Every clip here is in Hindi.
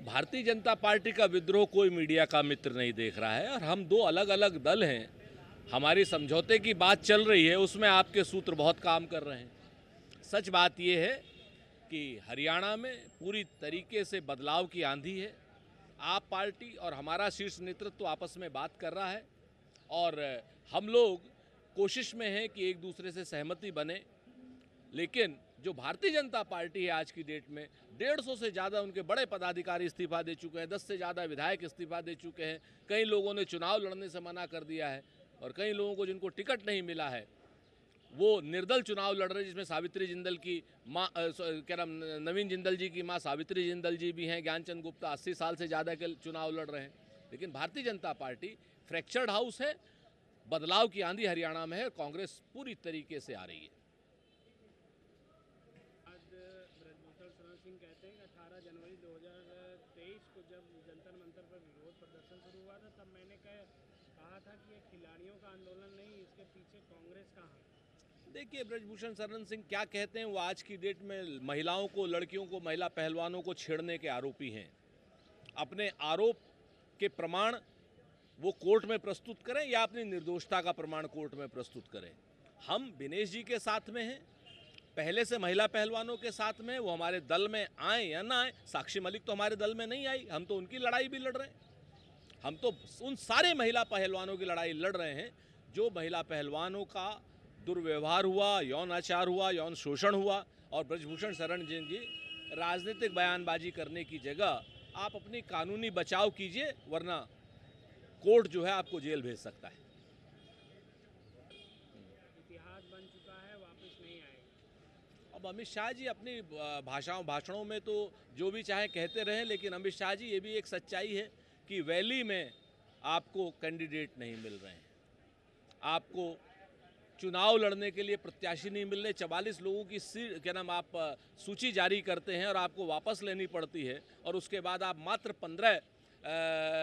भारतीय जनता पार्टी का विद्रोह कोई मीडिया का मित्र नहीं देख रहा है और हम दो अलग अलग दल हैं। हमारी समझौते की बात चल रही है, उसमें आपके सूत्र बहुत काम कर रहे हैं। सच बात यह है कि हरियाणा में पूरी तरीके से बदलाव की आंधी है। आप पार्टी और हमारा शीर्ष नेतृत्व आपस में बात कर रहा है और हम लोग कोशिश में हैं कि एक दूसरे से सहमति बने। लेकिन जो भारतीय जनता पार्टी है आज की डेट में 150 से ज़्यादा उनके बड़े पदाधिकारी इस्तीफा दे चुके हैं, 10 से ज़्यादा विधायक इस्तीफा दे चुके हैं। कई लोगों ने चुनाव लड़ने से मना कर दिया है और कई लोगों को जिनको टिकट नहीं मिला है वो निर्दल चुनाव लड़ रहे हैं, जिसमें सावित्री जिंदल की माँ क्या नाम नवीन जिंदल जी की माँ सावित्री जिंदल जी भी हैं। ज्ञानचंद गुप्ता 80 साल से ज़्यादा के चुनाव लड़ रहे हैं। लेकिन Bharatiya Janata party fractured house है। बदलाव की आंधी हरियाणा में है। कांग्रेस पूरी तरीके से आ रही है। ब्रजभूषण शरण सिंह कहते हैं कि 18 जनवरी 2023 को जब जंतर मंतर पर विरोध प्रदर्शन शुरू हुआ था तब मैंने कहा था कि ये खिलाड़ियों का आंदोलन नहीं, इसके पीछे कांग्रेस का हाथ। देखिए, ब्रजभूषण शरण सिंह क्या कहते हैं, वो आज की डेट में महिलाओं को, लड़कियों को, महिला पहलवानों को छेड़ने के आरोपी हैं। अपने आरोप के प्रमाण वो कोर्ट में प्रस्तुत करें या अपनी निर्दोषता का प्रमाण कोर्ट में प्रस्तुत करें। हम दिनेश जी के साथ में हैं, पहले से महिला पहलवानों के साथ में। वो हमारे दल में आए या ना आए, साक्षी मलिक तो हमारे दल में नहीं आई, हम तो उनकी लड़ाई भी लड़ रहे हैं। हम तो उन सारे महिला पहलवानों की लड़ाई लड़ रहे हैं जो महिला पहलवानों का दुर्व्यवहार हुआ, यौन आचार हुआ, यौन शोषण हुआ। और ब्रजभूषण शरण सिंह जी, राजनीतिक बयानबाजी करने की जगह आप अपनी कानूनी बचाव कीजिए, वरना कोर्ट जो है आपको जेल भेज सकता है। इतिहास बन चुका है, वापस नहीं आएगा। अब अमित शाह जी अपनी भाषणों में तो जो भी चाहे कहते रहें, लेकिन अमित शाह जी ये भी एक सच्चाई है कि वैली में आपको कैंडिडेट नहीं मिल रहे हैं, आपको चुनाव लड़ने के लिए प्रत्याशी नहीं मिल रहे। 44 लोगों की क्या नाम आप सूची जारी करते हैं और आपको वापस लेनी पड़ती है और उसके बाद आप मात्र 15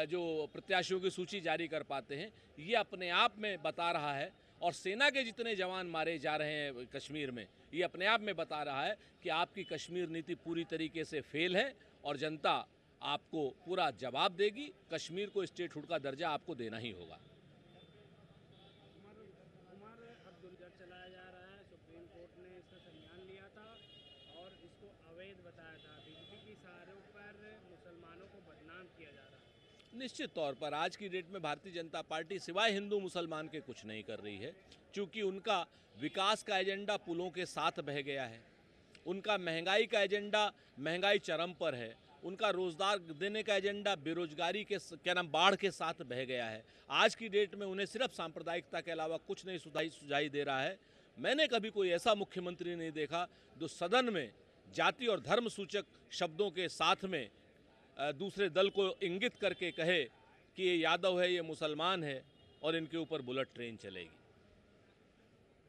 जो प्रत्याशियों की सूची जारी कर पाते हैं। ये अपने आप में बता रहा है, और सेना के जितने जवान मारे जा रहे हैं कश्मीर में, ये अपने आप में बता रहा है कि आपकी कश्मीर नीति पूरी तरीके से फेल है और जनता आपको पूरा जवाब देगी। कश्मीर को स्टेटहुड का दर्जा आपको देना ही होगा। उमर अब्दुल चलाया जा रहा है, सुप्रीम कोर्ट ने इसका संज्ञान लिया था और इसको अवैध बताया था। बीजेपी के इशारों पर मुसलमानों को बदनाम किया जा रहा है। निश्चित तौर पर आज की डेट में भारतीय जनता पार्टी सिवाय हिंदू मुसलमान के कुछ नहीं कर रही है, क्योंकि उनका विकास का एजेंडा पुलों के साथ बह गया है। उनका महंगाई का एजेंडा महंगाई चरम पर है। उनका रोजगार देने का एजेंडा बेरोजगारी के क्या नाम बाढ़ के साथ बह गया है। आज की डेट में उन्हें सिर्फ सांप्रदायिकता के अलावा कुछ नहीं सुझाई दे रहा है। मैंने कभी कोई ऐसा मुख्यमंत्री नहीं देखा जो सदन में जाति और धर्म सूचक शब्दों के साथ में दूसरे दल को इंगित करके कहे कि ये यादव है, ये मुसलमान है और इनके ऊपर बुलेट ट्रेन चलेगी।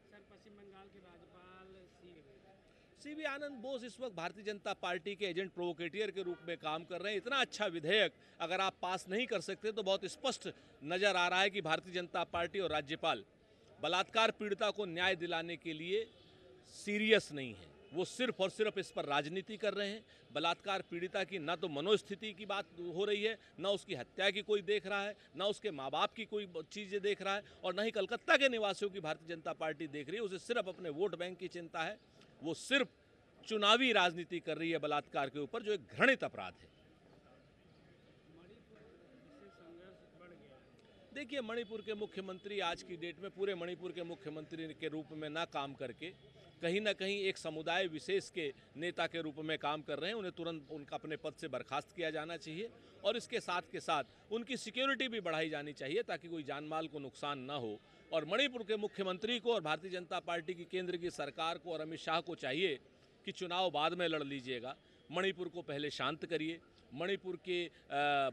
सर, पश्चिम बंगाल के राज्यपाल सीवी आनंद बोस इस वक्त भारतीय जनता पार्टी के एजेंट प्रोवोकेटियर के रूप में काम कर रहे हैं। इतना अच्छा विधेयक अगर आप पास नहीं कर सकते तो बहुत स्पष्ट नजर आ रहा है कि भारतीय जनता पार्टी और राज्यपाल बलात्कार पीड़िता को न्याय दिलाने के लिए सीरियस नहीं है। वो सिर्फ और सिर्फ इस पर राजनीति कर रहे हैं। बलात्कार पीड़िता की ना तो मनोस्थिति की बात हो रही है, ना उसकी हत्या की कोई देख रहा है, ना उसके माँ बाप की कोई चीज़ें देख रहा है, और ना ही कलकत्ता के निवासियों की भारतीय जनता पार्टी देख रही है। उसे सिर्फ अपने वोट बैंक की चिंता है। वो सिर्फ चुनावी राजनीति कर रही है बलात्कार के ऊपर, जो एक घृणित अपराध है। मणिपुर से संघर्ष बढ़ गया। देखिए, मणिपुर के मुख्यमंत्री आज की डेट में पूरे मणिपुर के मुख्यमंत्री के रूप में ना काम करके कहीं ना कहीं एक समुदाय विशेष के नेता के रूप में काम कर रहे हैं। उन्हें तुरंत उनका अपने पद से बर्खास्त किया जाना चाहिए और इसके साथ के साथ उनकी सिक्योरिटी भी बढ़ाई जानी चाहिए ताकि कोई जान माल को नुकसान ना हो। और मणिपुर के मुख्यमंत्री को और भारतीय जनता पार्टी की केंद्र की सरकार को और अमित शाह को चाहिए कि चुनाव बाद में लड़ लीजिएगा, मणिपुर को पहले शांत करिए। मणिपुर के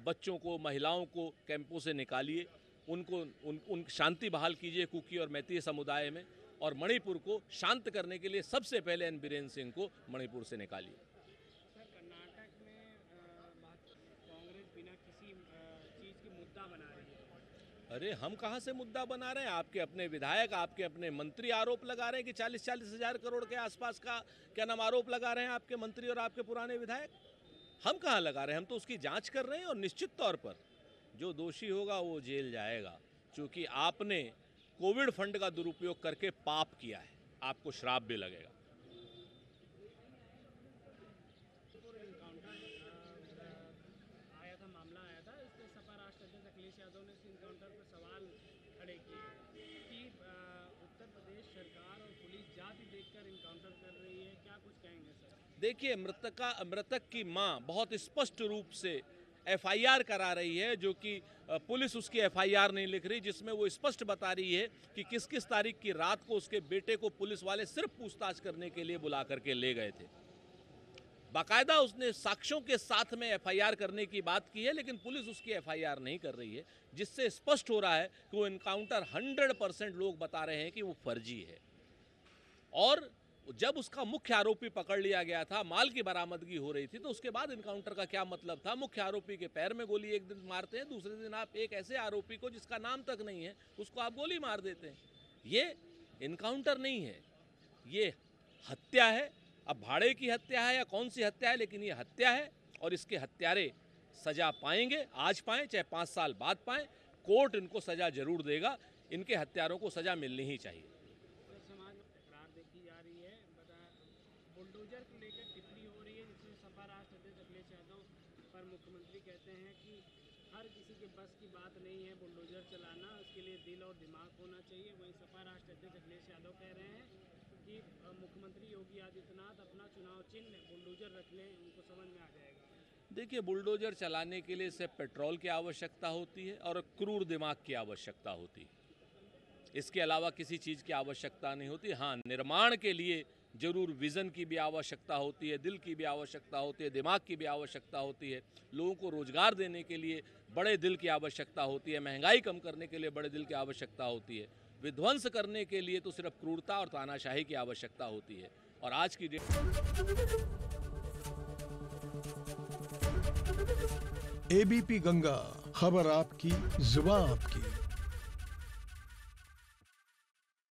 बच्चों को, महिलाओं को कैंपों से निकालिए, उन शांति बहाल कीजिए कुकी और मैती समुदाय में, और मणिपुर को शांत करने के लिए सबसे पहले एन बीरेन सिंह को मणिपुर से निकालिए। सर, कर्नाटक में कांग्रेस बिना किसी चीज़ की मुद्दा बना रही है। अरे हम कहाँ से मुद्दा बना रहे हैं? आपके अपने विधायक, आपके अपने मंत्री आरोप लगा रहे हैं कि 40-40 हज़ार करोड़ के आसपास का क्या नाम आरोप लगा रहे हैं आपके मंत्री और आपके पुराने विधायक। हम कहाँ लगा रहे हैं, हम तो उसकी जांच कर रहे हैं और निश्चित तौर पर जो दोषी होगा वो जेल जाएगा, क्योंकि आपने कोविड फंड का दुरुपयोग करके पाप किया है, आपको श्राप भी लगेगा। आया था, मामला आया था, इसमें सपा राष्ट्र अध्यक्ष अखिलेश यादव ने इस इनकाउंटर पर सवाल खड़े किए कि उत्तर प्रदेश सरकार और पुलिस जाति देखकर इनकाउंटर कर रही है, क्या कुछ कहेंगे सर? देखिए, मृतक की मां बहुत स्पष्ट रूप से एफआईआर करा रही है, जो कि पुलिस उसकी एफआईआर नहीं लिख रही, जिसमें वो स्पष्ट बता रही है कि किस किस तारीख की रात को उसके बेटे को पुलिस वाले सिर्फ पूछताछ करने के लिए बुला करके ले गए थे। बाकायदा उसने साक्ष्यों के साथ में एफआईआर करने की बात की है, लेकिन पुलिस उसकी एफआईआर नहीं कर रही है, जिससे स्पष्ट हो रहा है कि वो इनकाउंटर 100% लोग बता रहे हैं कि वो फर्जी है। और जब उसका मुख्य आरोपी पकड़ लिया गया था, माल की बरामदगी हो रही थी, तो उसके बाद इनकाउंटर का क्या मतलब था? मुख्य आरोपी के पैर में गोली एक दिन मारते हैं, दूसरे दिन आप एक ऐसे आरोपी को जिसका नाम तक नहीं है उसको आप गोली मार देते हैं। ये इनकाउंटर नहीं है, ये हत्या है। अब भाड़े की हत्या है या कौन सी हत्या है, लेकिन ये हत्या है और इसके हत्यारे सजा पाएंगे, आज पाएं चाहे 5 साल बाद पाएं, कोर्ट इनको सजा जरूर देगा। इनके हत्यारों को सजा मिलनी ही चाहिए। समाज में तकरार देखी जा रही है, बुलडोजर को लेकर टिप्पणी हो रही है, जिसमें सपा राष्ट्र अध्यक्ष अखिलेश यादव पर मुख्यमंत्री कहते हैं कि हर किसी के बस की बात नहीं है बुलडोजर चलाना, उसके लिए दिल और दिमाग होना चाहिए। वहीं सपा राष्ट्र अध्यक्ष अखिलेश यादव कह रहे हैं कि मुख्यमंत्री योगी आदित्यनाथ अपना चुनाव चिन्ह बुलडोजर रख लें, उनको समझ में आ जाएगा। देखिए, बुलडोजर चलाने के लिए सिर्फ पेट्रोल की आवश्यकता होती है और क्रूर दिमाग की आवश्यकता होती है, इसके अलावा किसी चीज़ की आवश्यकता नहीं होती। हाँ, निर्माण के लिए जरूर विज़न की भी आवश्यकता होती है, दिल की भी आवश्यकता होती है, दिमाग की भी आवश्यकता होती है। लोगों को रोजगार देने के लिए बड़े दिल की आवश्यकता होती है, महंगाई कम करने के लिए बड़े दिल की आवश्यकता होती है, विध्वंस करने के लिए तो सिर्फ क्रूरता और तानाशाही की आवश्यकता होती है। और आज की एबीपी गंगा, खबर आपकी, जुबान आपकी।